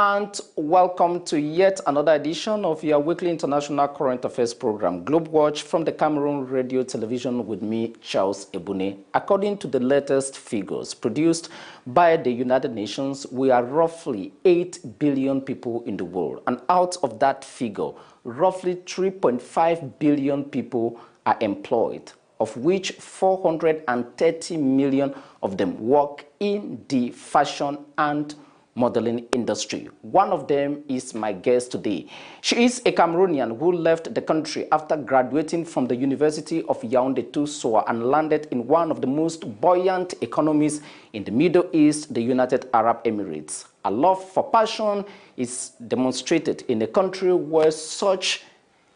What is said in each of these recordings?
and welcome to yet another edition of your weekly international current affairs program, Globewatch, from the Cameroon Radio Television with me, Charles Ebune. According to the latest figures produced by the United Nations, we are roughly 8 billion people in the world, and out of that figure, roughly 3.5 billion people are employed, of which 430 million of them work in the fashion and modeling industry. One of them is my guest today. She is a Cameroonian who left the country after graduating from the University of Yaoundé 2 SOA and landed in one of the most buoyant economies in the Middle East, the United Arab Emirates. A love for passion is demonstrated in a country where such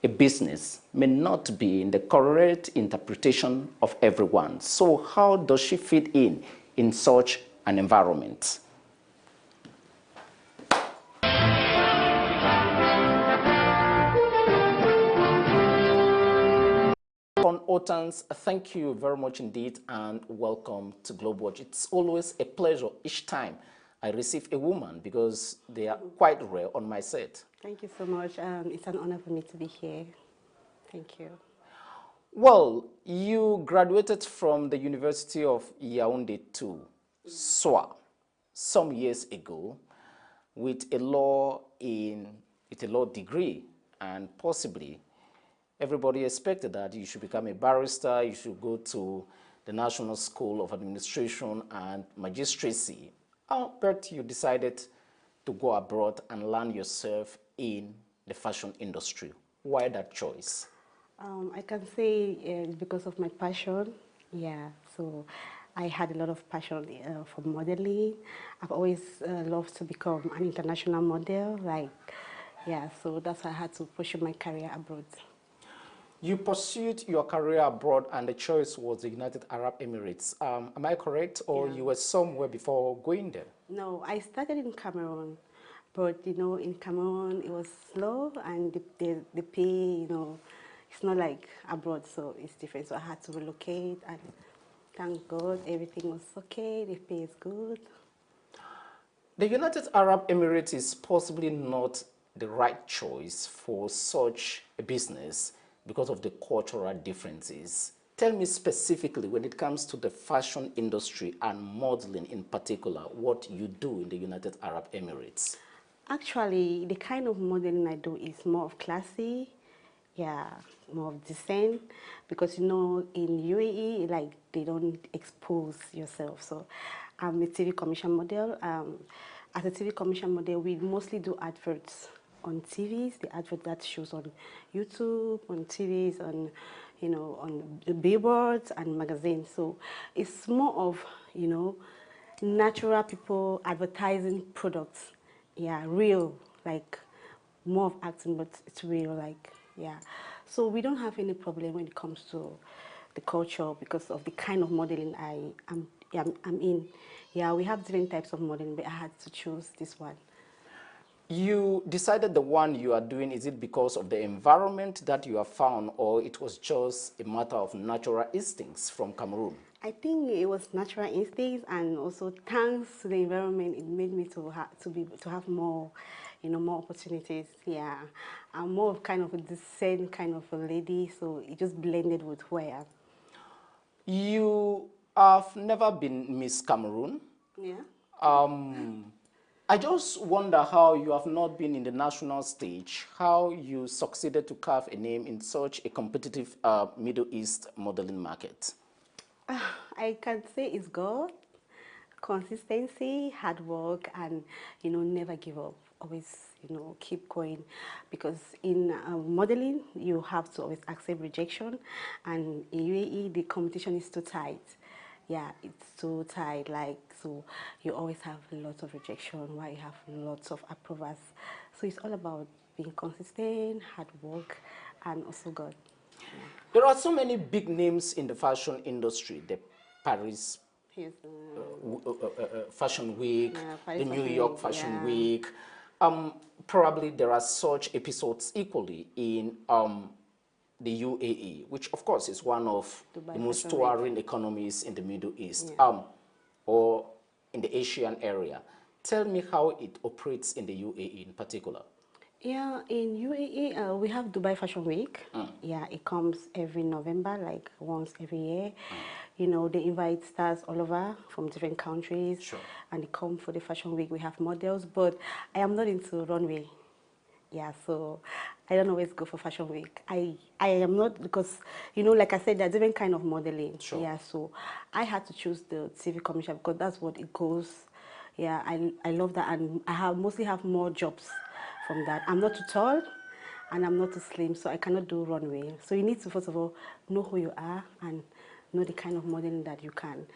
a business may not be in the correct interpretation of everyone. So how does she fit in such an environment? Fon Othans, thank you very much indeed and welcome to Globewatch. It's always a pleasure each time I receive a woman because they are quite rare on my set. Thank you so much. It's an honor for me to be here. Thank you. Well, you graduated from the University of Yaoundé 2 SOA some years ago with a law degree, and possibly everybody expected that you should become a barrister, you should go to the National School of Administration and Magistracy. But you decided to go abroad and learn yourself in the fashion industry. Why that choice? I can say it's because of my passion. Yeah, so I had a lot of passion for modeling. I've always loved to become an international model. So that's why I had to pursue my career abroad. You pursued your career abroad and the choice was the United Arab Emirates. Am I correct? Or you were somewhere before going there? No, I started in Cameroon. But, in Cameroon, it was slow and the pay, it's not like abroad, so it's different. So I had to relocate and thank God everything was okay, the pay is good. The United Arab Emirates is possibly not the right choice for such a business because of the cultural differences. Tell me specifically, when it comes to the fashion industry and modeling in particular, what you do in the United Arab Emirates. Actually, the kind of modeling I do is more of classy, more of decent, because in UAE, they don't expose yourself. So I'm a TV commission model. As a TV commission model, we mostly do adverts on TVs, the advert that shows on YouTube, on TVs, on the billboards and magazines. So it's more of natural people advertising products. Yeah, real, more of acting, but it's real, So we don't have any problem when it comes to the culture because of the kind of modeling I'm in. Yeah, we have different types of modeling, but I had to choose this one. You decided the one you are doing, is it because of the environment that you have found, or it was just a matter of natural instincts from Cameroon? I think it was natural instincts, and also thanks to the environment, it made me to have more, more opportunities. Yeah, I'm more of kind of a decent kind of a lady, so it just blended with who I am. You have never been Miss Cameroon. Yeah. I just wonder how you have not been in the national stage, how you succeeded to carve a name in such a competitive Middle East modeling market. I can say it's God, consistency, hard work, and never give up. Always keep going, because in modeling you have to always accept rejection, and in UAE the competition is too tight. Yeah, it's too tight. So you always have lots of rejection while you have lots of approvals. So it's all about being consistent, hard work, and also God. Yeah. There are so many big names in the fashion industry. The Paris Fashion Week, the New York Fashion Week. Probably there are such episodes equally in the UAE, which of course is one of the most touring economies in the Middle East, or in the Asian area. Tell me how it operates in the UAE in particular. Yeah, in UAE, we have Dubai Fashion Week. Yeah, it comes every November, like once every year. You know, they invite stars all over from different countries, Sure. and they come for the Fashion Week. We have models, but I am not into runway. Yeah, so I don't always go for Fashion Week. I am not, because, you know, like I said, there's different kind of modeling. Sure. Yeah, so I had to choose the TV commercial because that's what it goes. Yeah, I love that, and I have mostly have more jobs from that. I'm not too tall, and I'm not too slim, so I cannot do runway. So you need to first of all know who you are and know the kind of modeling that you can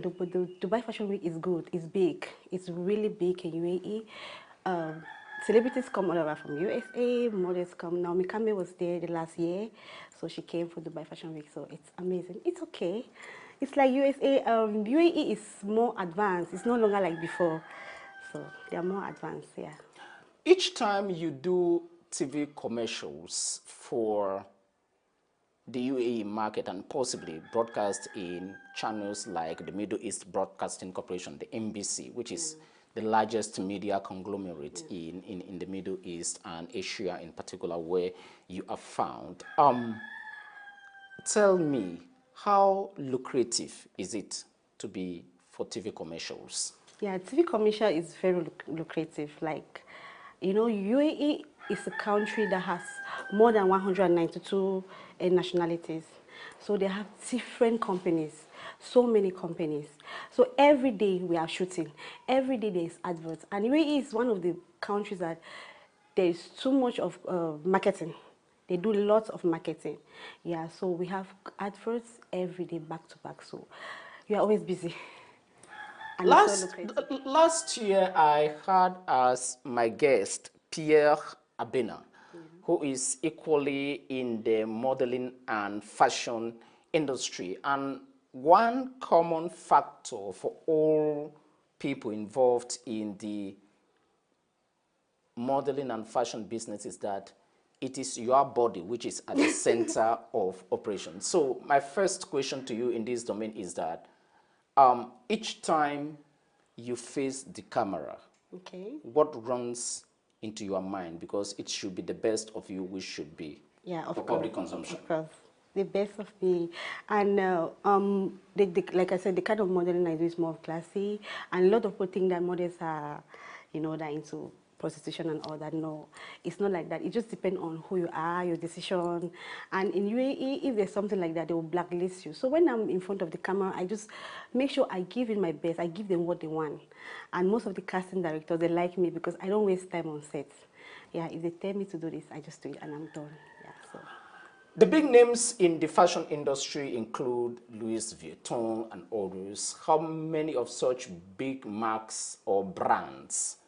do. But the Dubai Fashion Week is good. It's big. It's really big in UAE. Celebrities come all over from USA, models come. Naomi Campbell was there the last year, so she came for Dubai Fashion Week, so it's amazing. It's okay. It's like USA, UAE is more advanced. It's no longer like before, so they are more advanced, yeah. Each time you do TV commercials for the UAE market and possibly broadcast in channels like the Middle East Broadcasting Corporation, the MBC, which is the largest media conglomerate in the Middle East and Asia in particular, where you are found. Tell me, how lucrative is it to be for TV commercials? Yeah, TV commercial is very lucrative. Like, you know, UAE is a country that has more than 192 nationalities. So they have different companies, so many companies. So every day we are shooting, every day there is adverts. And UAE is one of the countries that there is too much of marketing. They do lots of marketing. Yeah, so we have adverts every day back to back. So you are always busy. And it's so lucrative. Last year, I had as my guest Pierre Abena, who is equally in the modeling and fashion industry. And one common factor for all people involved in the modeling and fashion business is that it is your body which is at the center of operation. So my first question to you in this domain is that each time you face the camera, Okay. what runs into your mind? Because it should be the best of you which should be Yeah, of for course. public consumption. Of course. The best of me. And like I said, the kind of modeling I do is more classy. And a lot of people think that models are, you know, they're into prostitution and all that. No, it's not like that. It just depends on who you are, your decision. And in UAE, if there's something like that, they will blacklist you. So when I'm in front of the camera, I just make sure I give in my best. I give them what they want. And most of the casting directors, they like me because I don't waste time on set. Yeah, if they tell me to do this, I just do it and I'm done. Yeah, so. The big names in the fashion industry include Louis Vuitton and others. How many of such big marks or brands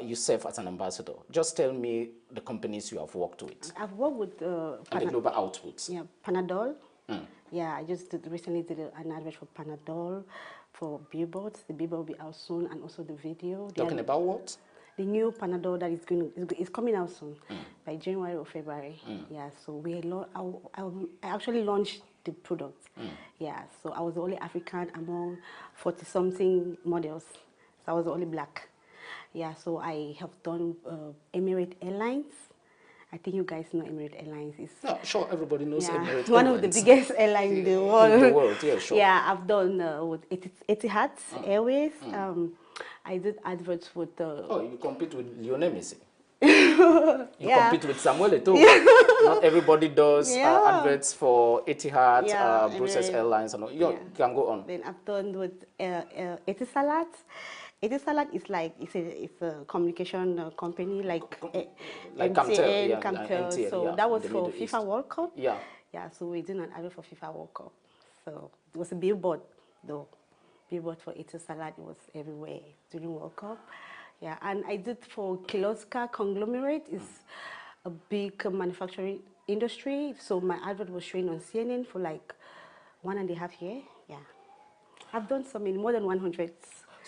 you serve as an ambassador? Just tell me the companies you have worked with. I've worked with and the global outputs. Yeah, Panadol. Yeah, I just recently did an advert for Panadol for billboards. The billboard will be out soon, and also the video. Talking about what? The new Panadol that is coming out soon, by January or February. Yeah, so I actually launched the product. Yeah, so I was the only African among 40-something models. So I was the only black. Yeah, so I have done Emirates Airlines. I think you guys know Emirates Airlines. No, sure, everybody knows Emirates one Airlines. of the biggest airlines in the world. In the world, yeah, sure. Yeah, I've done with Etihad Airways. I did adverts with Oh, you compete with Lionel Messi. You compete with Samuel Eto'o. Not everybody does adverts for Etihad, Brussels Airlines, and all. You can go on. Then I've done with Etisalat. Etisalat is like it's a communication company like Camtel, Camtel. So that was for FIFA East. World Cup. Yeah. Yeah. So we did an advert for FIFA World Cup. So it was a billboard though. Billboard for Etisalat. It was everywhere during World Cup. Yeah, and I did for Kiloska Conglomerate. It's a big manufacturing industry. So my advert was showing on CNN for like 1.5 years. Yeah, I've done some in more than 100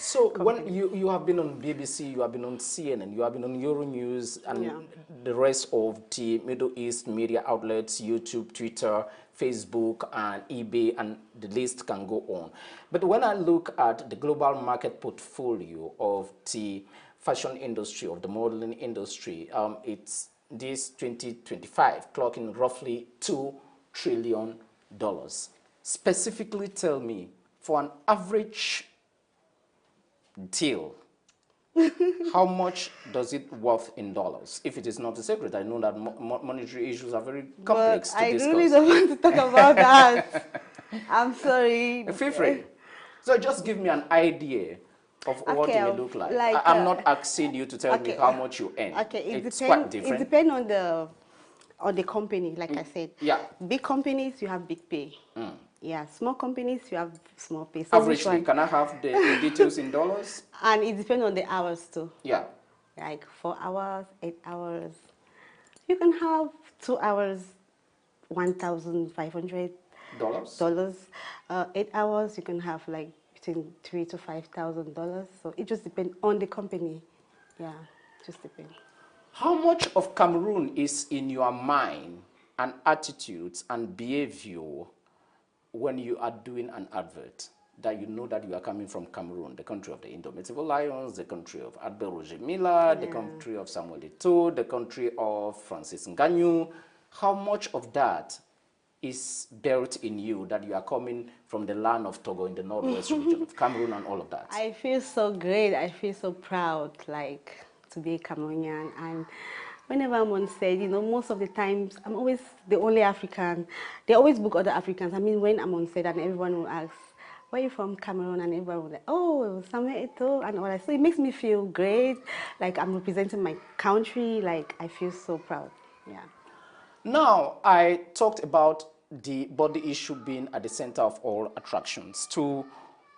So when companies. you have been on BBC, you have been on CNN, you have been on Euronews, and Yeah. the rest of the Middle East media outlets, YouTube, Twitter, Facebook, and eBay, and the list can go on. But when I look at the global market portfolio of the fashion industry, of the modeling industry, it's this 2025 clocking roughly $2 trillion. Specifically tell me, for an average deal, how much does it worth in dollars? If it is not a secret, I know that monetary issues are very But complex to I really discuss. don't want to talk about that. I'm sorry. Feel free. So just give me an idea of what Okay, it may look like. like I'm not asking you to tell me okay, how much you earn. okay. It's quite It different. depend on the company. Like I said, Yeah. big companies you have big pay. Yeah, small companies you have small pay. So which Averagely, one? can I have the details in dollars? And it depends on the hours too. Yeah. Like 4 hours, 8 hours. You can have 2 hours, $1,500. Dollars? 8 hours you can have like between $3,000 to $5,000. So it just depends on the company. Yeah, just depends. How much of Cameroon is in your mind and attitudes and behavior when you are doing an advert, that you know that you are coming from Cameroon, the country of the indomitable lions, the country of Albert Roger Miller, the country of Samuel Eto'o, the country of Francis Ngannou? How much of that is built in you, that you are coming from the land of Togo in the northwest region of Cameroon and all of that? I feel so great. I feel so proud, like, to be a Cameroonian. And whenever I'm on set, most of the times I'm always the only African. They always book other Africans. I mean, when I'm on set and everyone will ask, "Where are you from, Cameroon?" And everyone will like, "Oh, Samuel Eto'o," and all that. So it makes me feel great. Like I'm representing my country. Like I feel so proud. Yeah. Now, I talked about the body issue being at the center of all attractions. To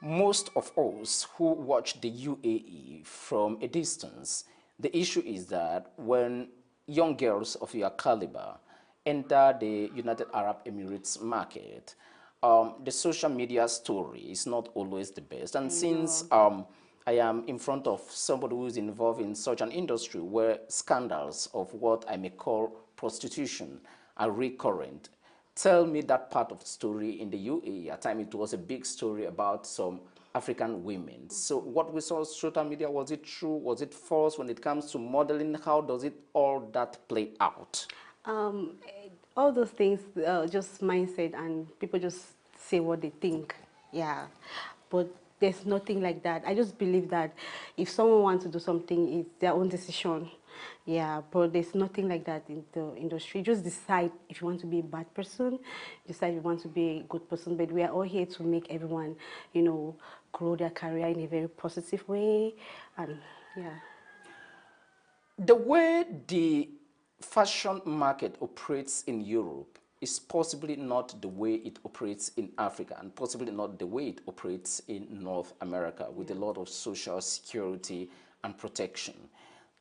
most of us who watch the UAE from a distance, the issue is that when young girls of your caliber enter the United Arab Emirates market, the social media story is not always the best. And I since know. I am in front of somebody who is involved in such an industry where scandals of what I may call prostitution are recurrent, tell me that part of the story in the UAE. At times it was a big story about some African women. So what we saw on social media, was it true? Was it false? When it comes to modeling, how does it all that play out? Um, all those things, just mindset, and people just say what they think. Yeah, but there's nothing like that. I just believe that if someone wants to do something, it's their own decision. Yeah, but there's nothing like that in the industry. Just decide if you want to be a bad person, decide if you want to be a good person. But we are all here to make everyone, grow their career in a very positive way, and yeah. The way the fashion market operates in Europe is possibly not the way it operates in Africa, and possibly not the way it operates in North America, with a lot of social security and protection.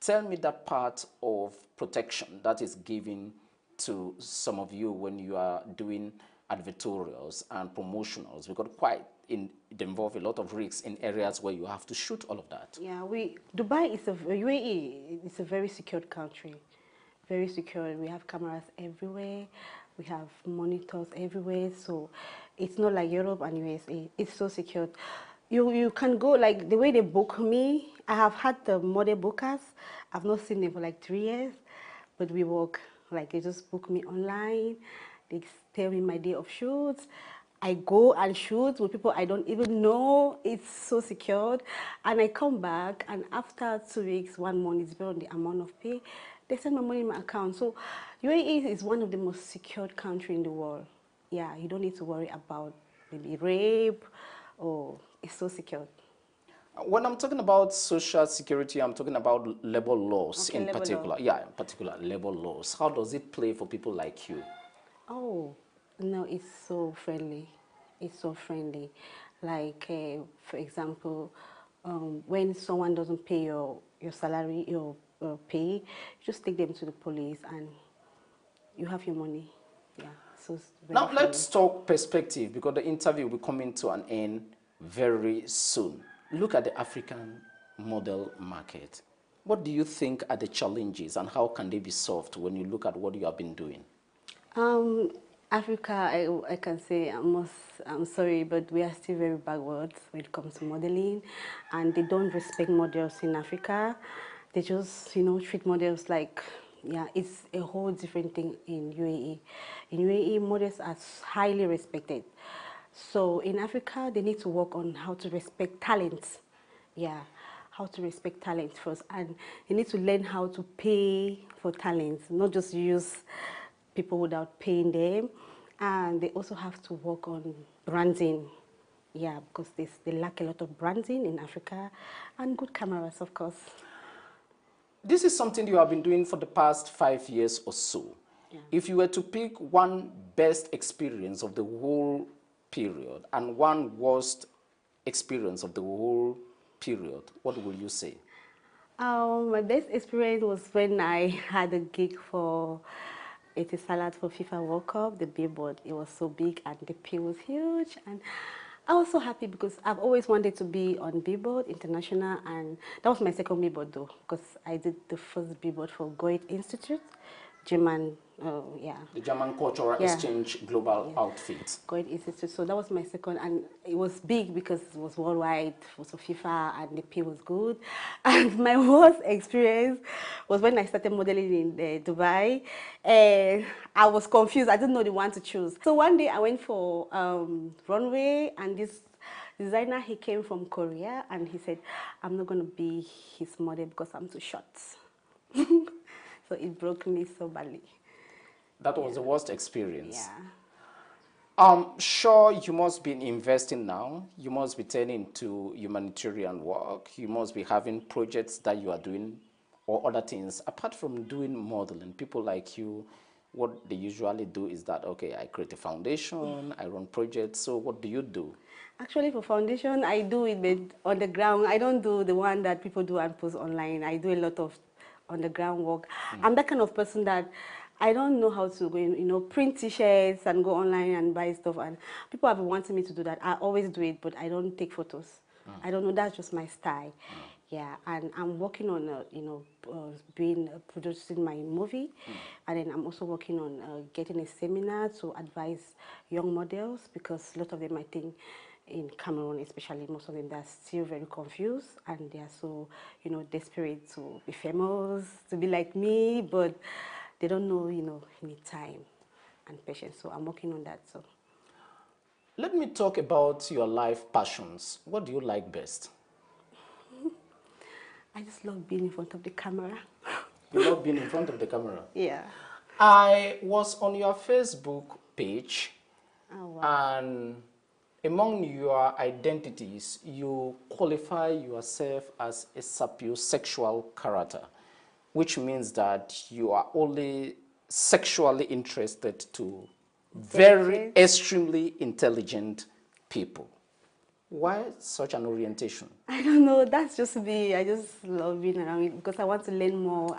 Tell me that part of protection that is given to some of you when you are doing advertorials and promotionals, because it involves a lot of risks in areas where you have to shoot all of that. Yeah, Dubai is UAE. It's a very secured country, very secure. We have cameras everywhere, we have monitors everywhere. So it's not like Europe and USA. It's so secured. You can go, like the way they book me. I have had the model bookers. I've not seen them for like 3 years, but we work, like they just book me online. They tell me my day of shoots. I go and shoot with people I don't even know. It's so secured. And I come back, and after 2 weeks, 1 month, it's based on the amount of pay, they send my money in my account. So UAE is one of the most secured countries in the world. Yeah, you don't need to worry about maybe rape, or it's so secured. When I'm talking about social security, I'm talking about labor laws Okay, in level law. particular. Yeah, in particular, labor laws. How does it play for people like you? Oh, no, it's so friendly. It's so friendly. Like, for example, when someone doesn't pay your salary, your pay, you just take them to the police and you have your money. Yeah, so it's very Now, friendly. let's talk perspective, because the interview will be coming to an end very soon. look at the African model market. What do you think are the challenges and how can they be solved when you look at what you have been doing? Um, Africa, I can say, I'm sorry, but we are still very backwards when it comes to modeling, and they don't respect models in Africa. They just, treat models like, yeah, it's a whole different thing in UAE. In UAE, models are highly respected. So in Africa, they need to work on how to respect talents. Yeah, how to respect talent first, and you need to learn how to pay for talents, not just use people without paying them. And they also have to work on branding, yeah, because they lack a lot of branding in Africa, and good cameras, of course. This is something you have been doing for the past 5 years or so. Yeah. If you were to pick one best experience of the whole period and one worst experience of the whole period, what will you say? My best experience was when I had a gig for Salad for FIFA World Cup, the billboard. It was so big and the pay was huge, and I was so happy because I've always wanted to be on Billboard International, and that was my second billboard though, because I did the first billboard for Goethe Institute, German, yeah. The German Cultural Yeah. Exchange Global Yeah. Outfit. Goethe Institute. So that was my second, and it was big because it was worldwide, for FIFA, and the pay was good. And my worst experience was when I started modeling in Dubai, and I was confused. I didn't know the one to choose. So one day I went for runway, and this designer, he came from Korea, and he said, "I'm not going to be his model because I'm too short." So it broke me so badly. That was the worst experience. Yeah. Sure, you must be investing now. You must be turning to humanitarian work. You must be having projects that you are doing or other things. Apart from doing modeling, people like you, what they usually do is that, okay, I create a foundation, I run projects. So what do you do? Actually, for foundation, I do it but on the ground. I don't do the one that people do and post online. I do a lot of on the ground work. I'm that kind of person that I don't know how to go, print T-shirts and go online and buy stuff. And people have been wanting me to do that. I always do it, but I don't take photos. I don't know. That's just my style. Yeah, and I'm working on, producing my movie, and then I'm also working on getting a seminar to advise young models, because a lot of them, I think, in Cameroon especially, most of them, they're still very confused, and they are so, desperate to be famous, to be like me, but they don't know, you need time and patience. So I'm working on that. So Let me talk about your life passions. What do you like best? I just love being in front of the camera. You love being in front of the camera. Yeah. I was on your Facebook page, Oh, wow. and among your identities, you qualify yourself as a sapiosexual character, which means that you are only sexually interested to very extremely intelligent people. Why such an orientation? I don't know. That's just me. I just love being around it because I want to learn more.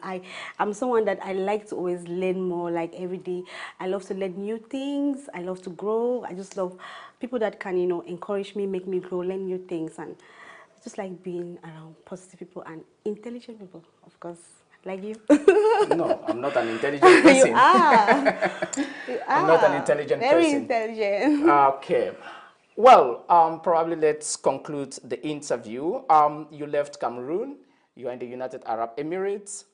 I'm someone that I like to always learn more, like every day. I love to learn new things. I love to grow. I just love people that can, encourage me, make me grow, learn new things. And I just like being around positive people and intelligent people, of course, like you. No, I'm not an intelligent You person. are. You I'm not an are. intelligent Very person. intelligent. Okay. Well, probably let's conclude the interview. You left Cameroon. You are in the United Arab Emirates.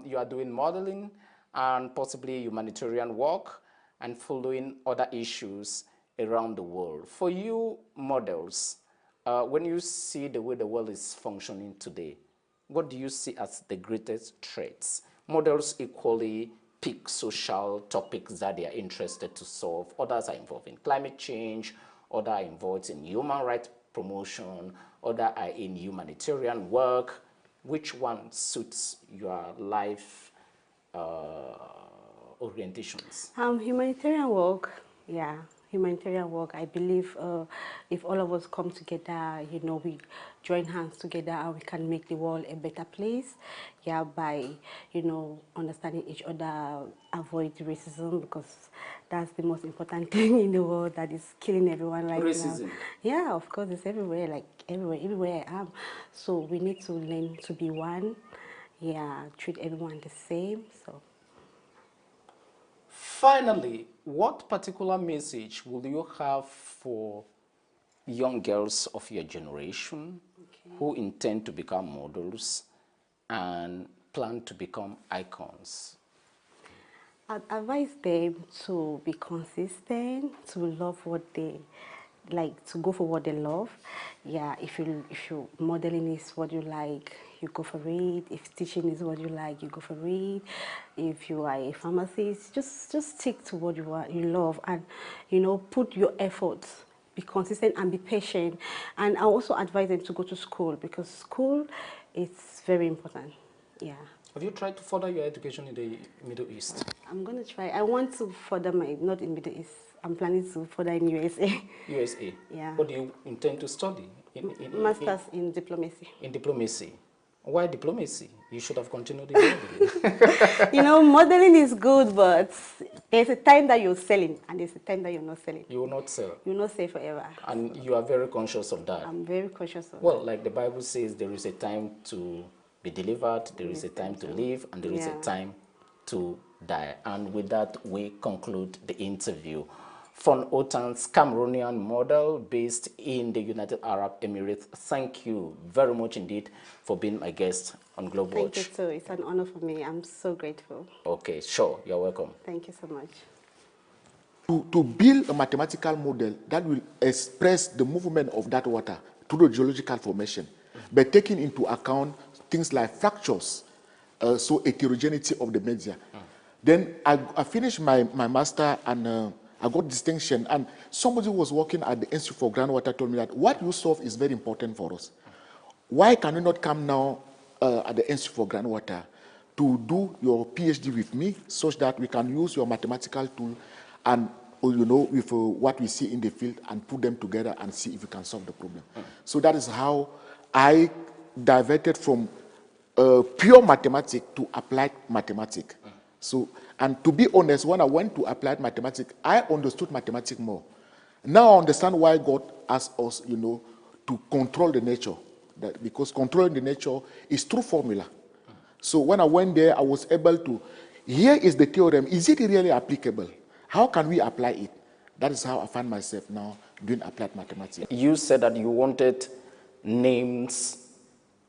You are doing modeling and possibly humanitarian work and following other issues around the world. For you models, when you see the way the world is functioning today, what do you see as the greatest threats? Models equally pick social topics that they are interested to solve. Others are involved in climate change, others are involved in human rights promotion, others are in humanitarian work. Which one suits your life orientations? Humanitarian work, yeah. humanitarian work. I believe if all of us come together, we join hands together, and we can make the world a better place. Yeah, by understanding each other, avoid racism, because that's the most important thing in the world that is killing everyone right now. Racism. Yeah, of course, it's everywhere, like everywhere I am. So we need to learn to be one. Yeah, treat everyone the same. So. Finally, what particular message will you have for young girls of your generation who intend to become models and plan to become icons? I'd advise them to be consistent, to love what they like, to go for what they love. Yeah, if you modeling is what you like, you go for it. If teaching is what you like, you go for it. If you are a pharmacist, just stick to what you love, and put your efforts. Be consistent and be patient. And I also advise them to go to school, because school is very important. Yeah. Have you tried to further your education in the Middle East? I'm going to try. I want to further not in Middle East. I'm planning to further in USA. USA? Yeah. What do you intend to study? Masters in diplomacy. In diplomacy. Why diplomacy? You should have continued in modeling. Modeling is good, but there's a time that you're selling, and there's a time that you're not selling. You will not sell. You will not sell forever. And you are very conscious of that. I'm very conscious of that. Well, like the Bible says, there is a time to be delivered, there is a time to live, and there is a time to die. And with that, we conclude the interview. Fon Othans, Cameroonian model based in the United Arab Emirates. Thank you very much indeed for being my guest on Globewatch. Thank you too. It's an honor for me. I'm so grateful. Okay, sure. You're welcome. Thank you so much. To build a mathematical model that will express the movement of that water through the geological formation, but taking into account things like fractures, so heterogeneity of the media. Then I finished my master, and I got distinction, and somebody who was working at the Institute for Groundwater told me that what you solve is very important for us. Why can you not come now at the Institute for Groundwater to do your PhD with me, such that we can use your mathematical tool and with what we see in the field, and put them together and see if we can solve the problem. So that is how I diverted from pure mathematics to applied mathematics. So, and to be honest, when I went to applied mathematics, I understood mathematics more. Now I understand why God asked us, to control the nature. Because controlling the nature is through formula. So when I went there, I was able to, here is the theorem. Is it really applicable? How can we apply it? That is how I find myself now doing applied mathematics. You said that you wanted names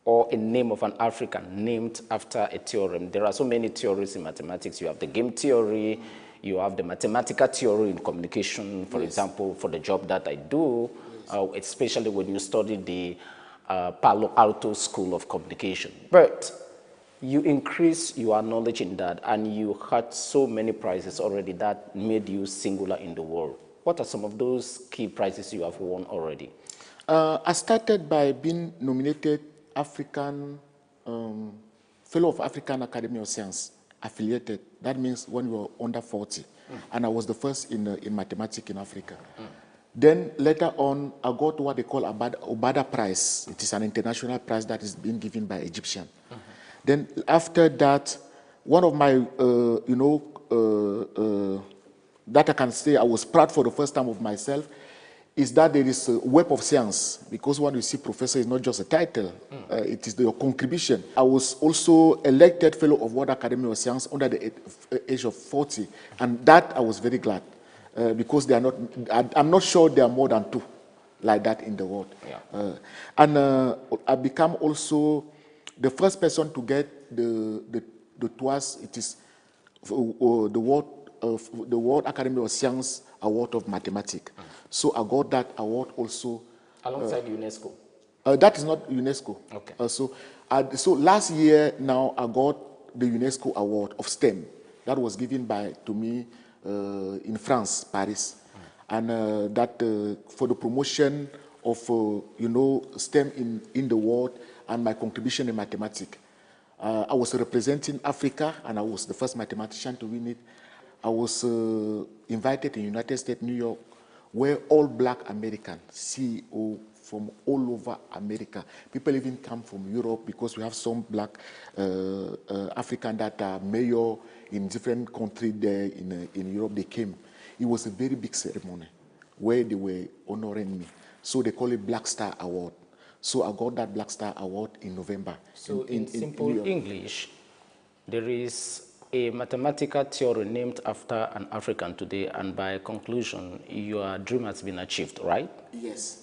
or a name of an African named after a theorem. There are so many theories in mathematics. You have the game theory, you have the mathematical theory in communication, for example, for the job that I do, especially when you study the Palo Alto School of Communication. But you increase your knowledge in that, and you had so many prizes already that made you singular in the world. What are some of those key prizes you have won already? I started by being nominated African Fellow of African Academy of Science, affiliated. That means when you were under 40. And I was the first in mathematics in Africa. Then later on, I got what they call Obada Prize. It is an international prize that is being given by Egyptian. Then after that, one of my, that I can say I was proud for the first time of myself, is that there is a web of science, because when you see professor, it's not just a title, it is your contribution. I was also elected Fellow of World Academy of Science under the age of 40, and that I was very glad, because they are not, I'm not sure there are more than 2 like that in the world. I become also the first person to get the twice, it is the World Academy of Science Award of Mathematics. So I got that award also. Alongside UNESCO? That is not UNESCO. Okay. So last year now I got the UNESCO Award of STEM. That was given to me in France, Paris. And that for the promotion of, STEM in the world and my contribution in mathematics. I was representing Africa, and I was the first mathematician to win it. I was invited in the United States, New York, where all black American CEO from all over America, people even come from Europe because we have some black African that are mayor in different countries there in Europe. They came. It was a very big ceremony where they were honoring me. So they call it Black Star Award. So I got that Black Star Award in November. So in simple English, there is a mathematical theory named after an African today, and by conclusion, your dream has been achieved, right? Yes.